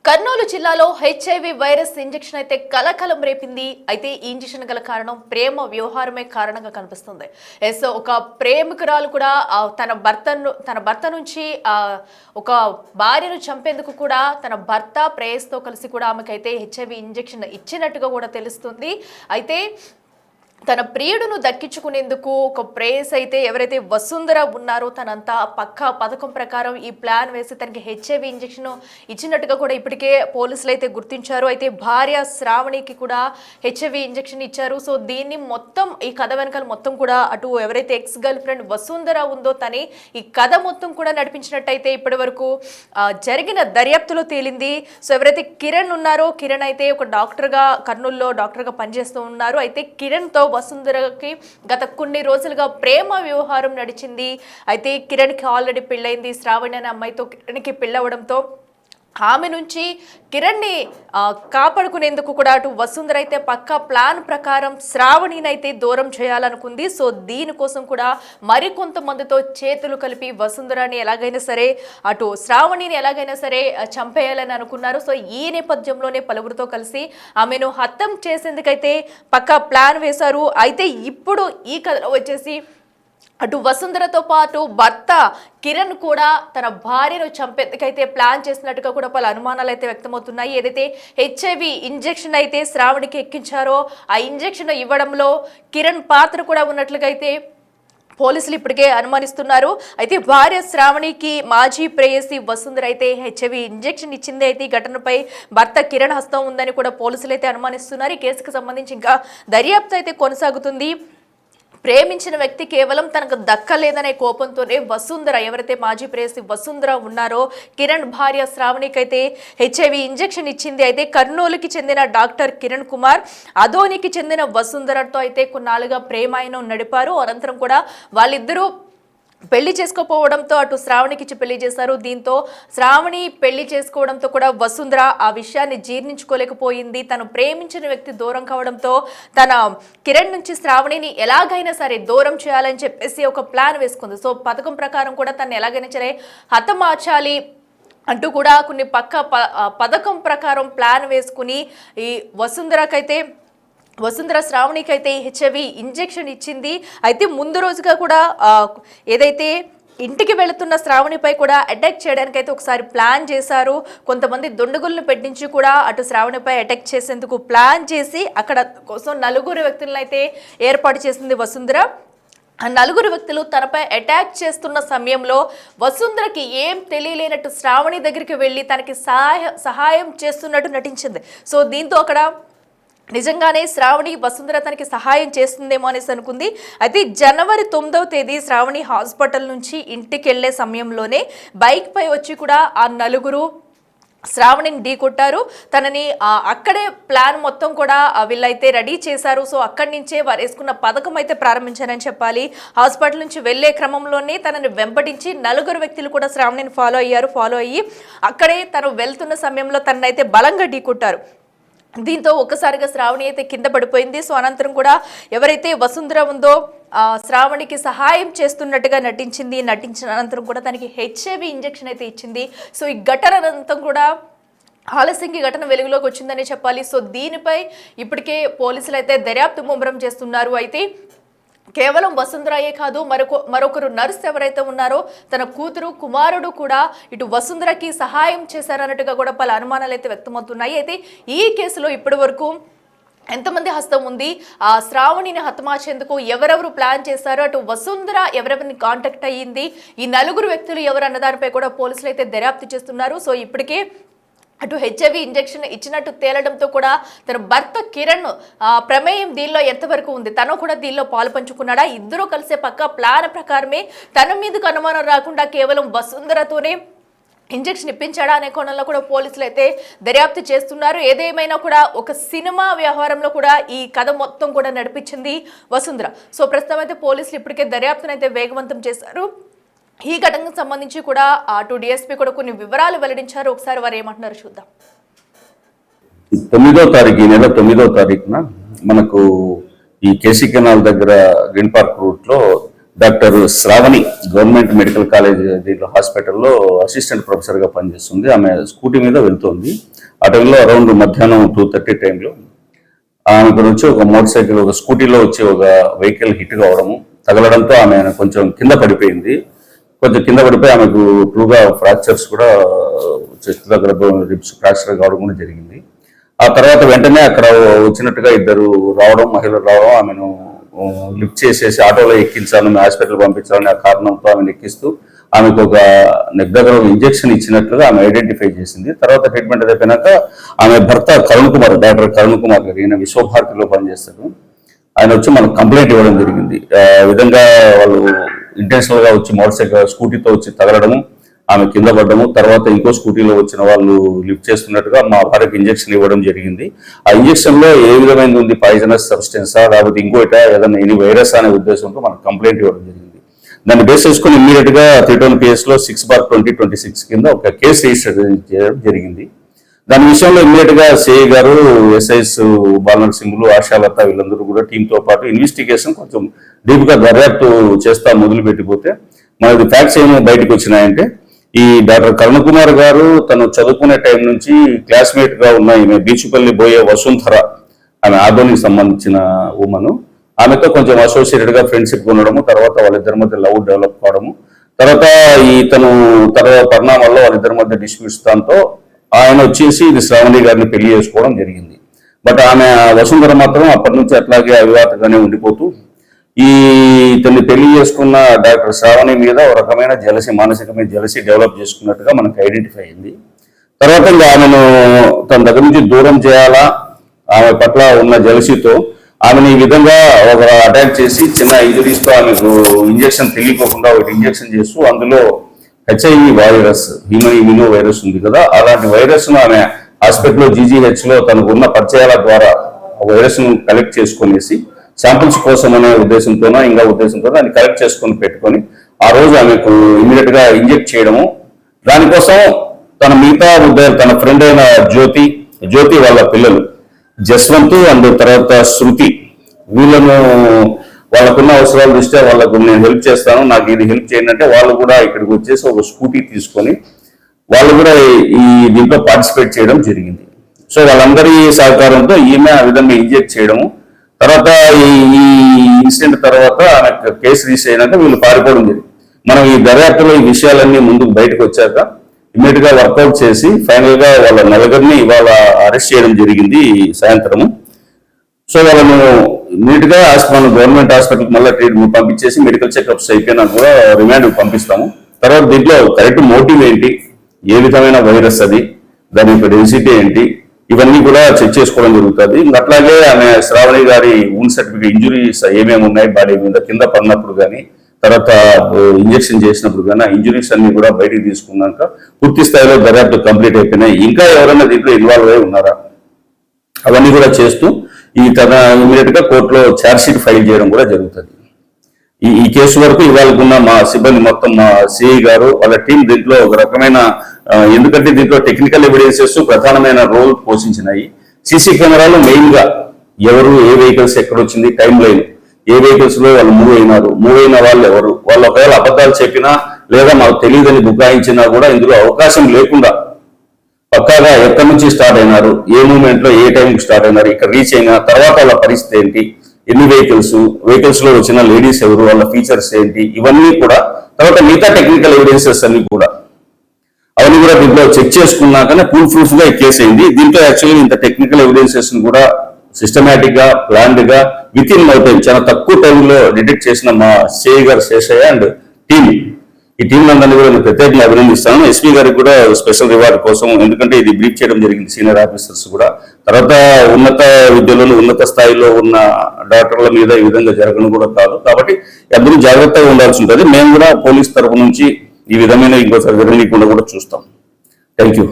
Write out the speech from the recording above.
కర్నూలు జిల్లాలో HIV virus injection అయితే కలకలం రేపింది. అయితే ఈ ఇంజెక్షన్ గల కారణం ప్రేమ వ్యవహారమే కారణంగా కనిపిస్తుంది. ఒక ప్రేమికురాలు కూడా తన భర్త నుంచి ఒక భార్యను చంపేందుకు కూడా తన భర్త ప్రేయస్తో కలిసి కూడా ఆమెకైతే హెచ్ఐవి ఇంజెక్షన్ ఇచ్చినట్టుగా కూడా తెలుస్తుంది. అయితే తన ప్రియుడును దక్కించుకునేందుకు ఒక ప్రేయస్ అయితే ఎవరైతే వసుంధర ఉన్నారో తనంతా పక్కా పథకం ప్రకారం ఈ ప్లాన్ వేసి తనకి హెచ్ఐవి ఇంజెక్షన్ ఇచ్చినట్టుగా కూడా ఇప్పటికే పోలీసులు అయితే గుర్తించారు. అయితే భార్య శ్రావణికి కూడా హెచ్ఐవి ఇంజెక్షన్ ఇచ్చారు. సో దీన్ని మొత్తం ఈ కథ వెనకాల మొత్తం కూడా అటు ఎవరైతే ఎక్స్ గర్ల్ ఫ్రెండ్ వసుంధర ఉందో తనే ఈ కథ మొత్తం కూడా నడిపించినట్టయితే ఇప్పటి వరకు జరిగిన దర్యాప్తులో తేలింది. సో ఎవరైతే కిరణ్ ఉన్నారో కిరణ్ అయితే ఒక డాక్టర్గా కర్నూలులో డాక్టర్గా పనిచేస్తూ ఉన్నారు. అయితే కిరణ్తో వసుంధరకి గత కొన్ని రోజులుగా ప్రేమ వ్యవహారం నడిచింది. అయితే కిరణ్కి ఆల్రెడీ పెళ్ళైంది. శ్రావణి అనే అమ్మాయితో కిరణ్కి పెళ్ళవడంతో ఆమె నుంచి కిరణ్ని కాపాడుకునేందుకు కూడా అటు వసుంధర అయితే పక్కా ప్లాన్ ప్రకారం శ్రావణిని అయితే దూరం చేయాలనుకుంది. సో దీనికోసం కూడా మరికొంతమందితో చేతులు కలిపి వసుంధరని ఎలాగైనా సరే అటు శ్రావణిని ఎలాగైనా సరే చంపేయాలని అనుకున్నారు. సో ఈ నేపథ్యంలోనే పలువురితో కలిసి ఆమెను హత్యం చేసేందుకైతే పక్కా ప్లాన్ వేశారు. అయితే ఇప్పుడు ఈ కథలో వచ్చేసి అటు వసుంధరతో పాటు భర్త కిరణ్ కూడా తన భార్యను చంపేందుకైతే ప్లాన్ చేసినట్టుగా కూడా పలు అనుమానాలు అయితే వ్యక్తమవుతున్నాయి. ఏదైతే హెచ్ఐవి ఇంజెక్షన్ అయితే శ్రావణికి ఎక్కించారో ఆ ఇంజెక్షన్ ఇవ్వడంలో కిరణ్ పాత్ర కూడా ఉన్నట్లుగా అయితే పోలీసులు ఇప్పటికే అనుమానిస్తున్నారు. అయితే భార్య శ్రావణికి మాజీ ప్రేయసి వసుంధర అయితే హెచ్ఐవి ఇంజెక్షన్ ఇచ్చింది. అయితే ఈ ఘటనపై భర్త కిరణ్ హస్తం ఉందని కూడా పోలీసులు అయితే అనుమానిస్తున్నారు. ఈ కేసుకు సంబంధించి ఇంకా దర్యాప్తు అయితే కొనసాగుతుంది. ప్రేమించిన వ్యక్తి కేవలం తనకు దక్కలేదనే కోపంతోనే వసుంధర ఎవరైతే మాజీ ప్రేయసి వసుంధర ఉన్నారో కిరణ్ భార్య శ్రావణికైతే హెచ్ఐవి ఇంజెక్షన్ ఇచ్చింది. అయితే కర్నూలుకి చెందిన డాక్టర్ కిరణ్ కుమార్ అదోనికి చెందిన వసుంధరతో అయితే కొన్నాళ్ళుగా ప్రేమాయణం నడిపారు. అనంతరం కూడా వాళ్ళిద్దరూ పెళ్లి చేసుకోపోవడంతో అటు శ్రావణికి ఇచ్చి పెళ్లి చేశారు. దీంతో శ్రావణి పెళ్లి చేసుకోవడంతో కూడా వసుంధర ఆ విషయాన్ని జీర్ణించుకోలేకపోయింది. తను ప్రేమించిన వ్యక్తి దూరం కావడంతో తన కిరణ్ నుంచి శ్రావణిని ఎలాగైనా సరే దూరం చేయాలని చెప్పేసి ఒక ప్లాన్ వేసుకుంది. సో పథకం ప్రకారం కూడా తను ఎలాగైనా సరే హతమార్చాలి అంటూ కూడా కొన్ని పథకం ప్రకారం ప్లాన్ వేసుకుని ఈ వసుంధర శ్రావణికి అయితే హెచ్ఐవి ఇంజెక్షన్ ఇచ్చింది. అయితే ముందు రోజుగా కూడా ఏదైతే ఇంటికి వెళుతున్న శ్రావణిపై కూడా అటాక్ చేయడానికి అయితే ఒకసారి ప్లాన్ చేశారు. కొంతమంది దొండగులను పెట్టించి కూడా అటు శ్రావణిపై అటాక్ చేసేందుకు ప్లాన్ చేసి అక్కడ కోసం 4 వ్యక్తులను అయితే ఏర్పాటు చేసింది వసుంధర. ఆ 4 వ్యక్తులు తనపై అటాక్ చేస్తున్న సమయంలో వసుంధరకి ఏం తెలియలేనట్టు శ్రావణి దగ్గరికి వెళ్ళి తనకి సహాయం చేస్తున్నట్టు నటించింది. సో దీంతో అక్కడ నిజంగానే శ్రావణి వసుంధర తనకి సహాయం చేస్తుందేమో అనేసి అనుకుంది. అయితే జనవరి 9వ తేదీ శ్రావణి హాస్పిటల్ నుంచి ఇంటికి వెళ్లే సమయంలోనే బైక్ పై వచ్చి కూడా ఆ 4 శ్రావణిని ఢీకొట్టారు. తనని అక్కడే ప్లాన్ మొత్తం కూడా వీళ్ళైతే రెడీ చేశారు. సో అక్కడి నుంచే వారు వేసుకున్న పథకం అయితే ప్రారంభించారని చెప్పాలి. హాస్పిటల్ నుంచి వెళ్లే క్రమంలోనే తనని వెంబడించి 4 వ్యక్తులు కూడా శ్రావణిని ఫాలో అయ్యి అక్కడే తను వెళ్తున్న సమయంలో తననైతే బలంగా ఢీకొట్టారు. దీంతో ఒక్కసారిగా శ్రావణి అయితే కింద పడిపోయింది. సో అనంతరం కూడా ఎవరైతే వసుంధర ఉందో శ్రావణికి సహాయం చేస్తున్నట్టుగా నటించిన అనంతరం కూడా తనకి హెచ్ఐవి ఇంజెక్షన్ అయితే ఇచ్చింది. సో ఈ ఘటన అనంతరం కూడా ఆలస్యంగా ఘటన వెలుగులోకి వచ్చిందని చెప్పాలి. సో దీనిపై ఇప్పటికే పోలీసులు అయితే దర్యాప్తు ముమ్మరం చేస్తున్నారు. అయితే కేవలం వసుంధరయే కాదు మరొకరు నర్స్ ఎవరైతే ఉన్నారో తన కూతురు కుమారుడు కూడా ఇటు వసుంధరకి సహాయం చేశారన్నట్టుగా కూడా పలు అనుమానాలు అయితే వ్యక్తమవుతున్నాయి. అయితే ఈ కేసులో ఇప్పటి వరకు ఎంతమంది హస్తం ఉంది, ఆ శ్రావణిని హతమార్చేందుకు ఎవరెవరు ప్లాన్ చేశారో అటు వసుంధర ఎవరెవరిని కాంటాక్ట్ అయ్యింది, ఈ 4 వ్యక్తులు ఎవరు అన్న దానిపై కూడా పోలీసులు అయితే దర్యాప్తు చేస్తున్నారు. సో ఇప్పటికే అటు హెచ్ఐవి ఇంజెక్షన్ ఇచ్చినట్టు తేలడంతో కూడా తన భర్త కిరణ్ ప్రమేయం దీనిలో ఎంతవరకు ఉంది, తను కూడా దీనిలో పాలు పంచుకున్నాడా, ఇద్దరూ కలిసే పక్క ప్లాన్ ప్రకారమే తన మీదకు అనుమానం రాకుండా కేవలం వసుంధరతోనే ఇంజెక్షన్ ఇప్పించాడా అనే కోణంలో కూడా పోలీసులు అయితే దర్యాప్తు చేస్తున్నారు. ఏదేమైనా కూడా ఒక సినిమా వ్యవహారంలో కూడా ఈ కథ మొత్తం కూడా నడిపించింది వసుంధర. సో ప్రస్తుతం అయితే పోలీసులు ఇప్పటికే దర్యాప్తును అయితే వేగవంతం చేశారు. ఈ ఘటనకు సంబంధించి కూడా అటు డిఎస్పీ కూడా కొన్ని వివరాలు వెల్లడించారు. ఒకసారి వారు ఏమంటున్నారు చూద్దాం. 9వ తారీఖు ఈ నెల 9వ తారీఖున మనకు ఈ కేసీ కెనాల్ దగ్గర గ్రీన్ పార్క్ రూట్ లో doctor Sravani government medical college దీంట్లో హాస్పిటల్లో అసిస్టెంట్ ప్రొఫెసర్గా పనిచేస్తుంది. ఆమె స్కూటీ మీద వెళ్తుంది. ఆ టైంలో అరౌండ్ మధ్యాహ్నం 2:30 టైంలో ఆమె గురించి ఒక మోటార్ సైకిల్ ఒక స్కూటీలో వచ్చి ఒక వెహికల్ హిట్ కావడము, తగలడంతో ఆమె కొంచెం కింద పడిపోయింది. కింద పడిపోయి ఆమెకు ట్రూగా ఫ్రాక్చర్స్ కూడా చెస్ట్ దగ్గర రిబ్స్ ఫ్రాక్చర్ కావడం కూడా జరిగింది. ఆ తర్వాత వెంటనే అక్కడ వచ్చినట్టుగా ఇద్దరు మహిళలు రావడం, ఆమెను లిఫ్ట్ చేసేసి ఆటోలో ఎక్కించాలని, హాస్పిటల్ పంపించాలని ఆ కారణంతో ఆమెను ఎక్కిస్తూ ఆమెకు ఒక నెక్ దగ్గర ఇంజెక్షన్ ఇచ్చినట్లుగా ఆమె ఐడెంటిఫై చేసింది. తర్వాత ట్రీట్మెంట్ అయిపోయినాక ఆమె భర్త డాక్టర్ కరుణ్ కుమార్ గారు, ఈయన విశ్వభారతిలో పనిచేస్తారు, ఆయన వచ్చి మనకు కంప్లైంట్ ఇవ్వడం జరిగింది. విధంగా వాళ్ళు ఇంటెన్షనల్ గా వచ్చి మోటార్ సైకిల్ స్కూటీతో వచ్చి తగలడము, ఆమె కింద పడ్డము, తర్వాత ఇంకో స్కూటీలో వచ్చిన వాళ్ళు లిఫ్ట్ చేస్తున్నట్టుగా మా భార్యకు ఇంజెక్షన్ ఇవ్వడం జరిగింది. ఆ ఇంజెక్షన్ లో ఏ విధమైనది ఉంది, పాయిజనస్ సబ్స్టెన్సా లేకపోతే ఇంకోట ఏదైనా ఎనీ వైరస్ అనే ఉద్దేశంతో మనకు కంప్లైంట్ ఇవ్వడం జరిగింది. దాన్ని బేస్ చేసుకుని ఇమ్మీడియట్ గా 3 కేసులో 6/2026 కింద ఒక కేసు రిజిస్టర్ చేయడం జరిగింది. దాని విషయంలో ఇమ్మీడియట్ గా సిఐ గారు, ఎస్ఐస్ బాలనరసింహులు, ఆశాలత వీళ్ళందరూ కూడా టీంతో పాటు ఇన్వెస్టిగేషన్ కొంచెం డీప్ గా దర్యాప్తు చేస్తా మొదలు పెట్టిపోతే మనకి ఫ్యాక్ట్స్ ఏమో బయటకు వచ్చినాయంటే, ఈ డాక్టర్ కరుణ్ కుమార్ గారు తను చదువుకునే టైం నుంచి క్లాస్మేట్ గా ఉన్న ఈమె బీచుపల్లి బోయే వసుంధర, ఆమె ఆదోనికి సంబంధించిన ఉమను, ఆమెతో కొంచెం అసోసియేటెడ్ గా ఫ్రెండ్షిప్ ఉండడము, తర్వాత వాళ్ళిద్దరి మధ్య లవ్ డెవలప్ కావడము, తర్వాత తర్వాత పరిణామాల్లో వాళ్ళిద్దరి మధ్య డిస్ప్యూట్స్ దాంతో ఆయన వచ్చేసి ఇది శ్రావణి గారిని పెళ్లి చేసుకోవడం జరిగింది. బట్ ఆమె వసుంధర మాత్రం అప్పటి నుంచి అట్లాగే అవివాతగానే ఉండిపోతూ ఇతన్ని పెళ్లి చేసుకున్న డాక్టర్ శ్రావణి మీద ఒక రకమైన మానసికమైన జలసి డెవలప్ చేసుకున్నట్టుగా మనకు ఐడెంటిఫై అయింది. తర్వాత ఇంకా ఆమెను తన దగ్గర నుంచి దూరం చేయాలా, ఆమె పట్ల ఉన్న జలసితో ఆమెను ఈ విధంగా ఒక అటాక్ చేసి చిన్న ఇంజరీస్తో ఆమెకు ఇంజెక్షన్ తెలియకోకుండా ఒకటి ఇంజెక్షన్ చేస్తూ అందులో HIV virus, human immuno virus ఉంది కదా, అలాంటి వైరస్ ను ఆమె హాస్పిటల్లో GGH లో తనకు ఉన్న పరిచయాల ద్వారా వైరస్ ను కలెక్ట్ చేసుకునేసి శాంపిల్స్ కోసం అనే ఉద్దేశంతోనో ఇంకా ఉద్దేశంతోనో దాన్ని కలెక్ట్ చేసుకొని పెట్టుకొని ఆ రోజు ఆమెకు ఇమీడియట్ గా ఇంజెక్ట్ చేయడము. దానికోసం తన ఫ్రెండ్ అయిన జ్యోతి వాళ్ళ పిల్లలు జస్వంత్ అండ్ తర్వాత శృతి, వీళ్ళను వాళ్ళకున్న అవసరాల దృష్ట్యా వాళ్ళకు నేను హెల్ప్ చేస్తాను, నాకు ఇది హెల్ప్ చేయండి అంటే వాళ్ళు కూడా ఇక్కడికి వచ్చేసి ఒక స్కూటీ తీసుకొని వాళ్ళు కూడా దీంట్లో పార్టిసిపేట్ చేయడం జరిగింది. సో వాళ్ళందరి సహకారంతో ఈమె ఆ విధంగా ఇంజెక్ట్ చేయడము, తర్వాత ఈ ఇన్సిడెంట్ తర్వాత కేసు రిజిస్టర్ అయినాక వీళ్ళు పారిపోవడం జరిగింది. మనం ఈ దర్యాప్తులో ఈ విషయాలన్నీ ముందుకు బయటకు వచ్చాక ఇమ్మీడియట్ గా వర్కౌట్ చేసి ఫైనల్ గా వాళ్ళ నలుగురిని ఇవాళ అరెస్ట్ చేయడం జరిగింది సాయంత్రము. సో వాళ్ళను నీట్ గా మనం గవర్నమెంట్ హాస్పిటల్కి మళ్ళీ ట్రీట్మెంట్ పంపించేసి మెడికల్ చెకప్స్ అయిపోయినా కూడా రిమాండ్ పంపిస్తాము. తర్వాత దీంట్లో కరెక్ట్ మోటివ్ ఏంటి, ఏ విధమైన వైరస్ అది, దాని యొక్క డెన్సిటీ ఏంటి, ఇవన్నీ కూడా చెక్ చేసుకోవడం జరుగుతుంది. అట్లాగే ఆమె శ్రావణి గారి వూండ్ సర్టిఫికేట్ ఇంజురీస్ ఏమేమి ఉన్నాయి బాడీ మీద, కింద పడినప్పుడు కానీ తర్వాత ఇంజెక్షన్ చేసినప్పుడు కానీ ఇంజురీస్ అన్ని కూడా బయటికి తీసుకున్నాక పూర్తి స్థాయిలో దర్యాప్తు కంప్లీట్ అయిపోయినాయి. ఇంకా ఎవరైనా దీంట్లో ఇన్వాల్వ్ అయి ఉన్నారా అవన్నీ కూడా చేస్తూ ఇమీడియట్ గా కోర్టులో ఛార్జ్ షీట్ ఫైల్ చేయడం కూడా జరుగుతుంది. ఈ కేసు వరకు ఇవాళకున్న మా సిబ్బంది మొత్తం, మా సిఐ గారు వాళ్ళ టీం దీంట్లో ఒక రకమైన, ఎందుకంటే దీంట్లో టెక్నికల్ ఎవిడెన్సెస్ ప్రధానమైన రోల్ పోషించినాయి. సీసీ కెమెరాలు మెయిన్ గా ఎవరు, ఏ వెహికల్స్ ఎక్కడొచ్చింది, టైం లైన్, ఏ వెహికల్స్ లో వాళ్ళు మూవ్ అయిన వాళ్ళు ఎవరు, వాళ్ళు ఒకవేళ అబద్ధాలు చెప్పినా లేదా మాకు తెలియదని బుకాయించినా కూడా ఇందులో అవకాశం లేకుండా పక్కాగా ఎక్కడి నుంచి స్టార్ట్ అయినారు, ఏ మూమెంట్ లో ఏ టైంకి స్టార్ట్ అయినారు, ఇక్కడ రీచ్ అయిన తర్వాత వాళ్ళ పరిస్థితి ఏంటి, ఎన్ని వెహికల్స్ లో వచ్చిన లేడీస్ ఎవరు, వాళ్ళ ఫీచర్స్ ఏంటి, ఇవన్నీ కూడా తర్వాత మిగతా టెక్నికల్ ఎవిడెన్సెస్ అన్ని కూడా అవన్నీ కూడా దీంట్లో చెక్ చేసుకున్నాకనే ప్రూఫ్ గా కేసు అయింది. దీంట్లో యాక్చువల్లీ ఇంత టెక్నికల్ ఎవిడెన్సెస్ కూడా సిస్టమేటిక్ గా, ప్లాన్డ్ గా, విత్ ఇన్ నో టైం, చాలా తక్కువ టైంలో డిటెక్ట్ చేసిన మా సిఐ గారు శేషయ్య అండ్ టీమ్, ఈ టీం అందరినీ కూడా నేను ప్రత్యేకంగా అభినందిస్తాను. ఎస్పీ గారికి కూడా స్పెషల్ రివార్డ్ కోసం, ఎందుకంటే ఇది బ్రీఫ్ చేయడం జరిగింది సీనియర్ ఆఫీసర్స్ కూడా. తర్వాత ఉన్నత విద్యలో ఉన్నత స్థాయిలో ఉన్న డాక్టర్ల మీద ఈ విధంగా జరగడం కూడా కాదు, కాబట్టి అందరూ జాగ్రత్తగా ఉండాల్సి ఉంటుంది. మేము కూడా పోలీస్ తరఫు నుంచి ఈ విధమైన ఇంకోసారి జరగకుండా కూడా చూస్తాం. Thank you.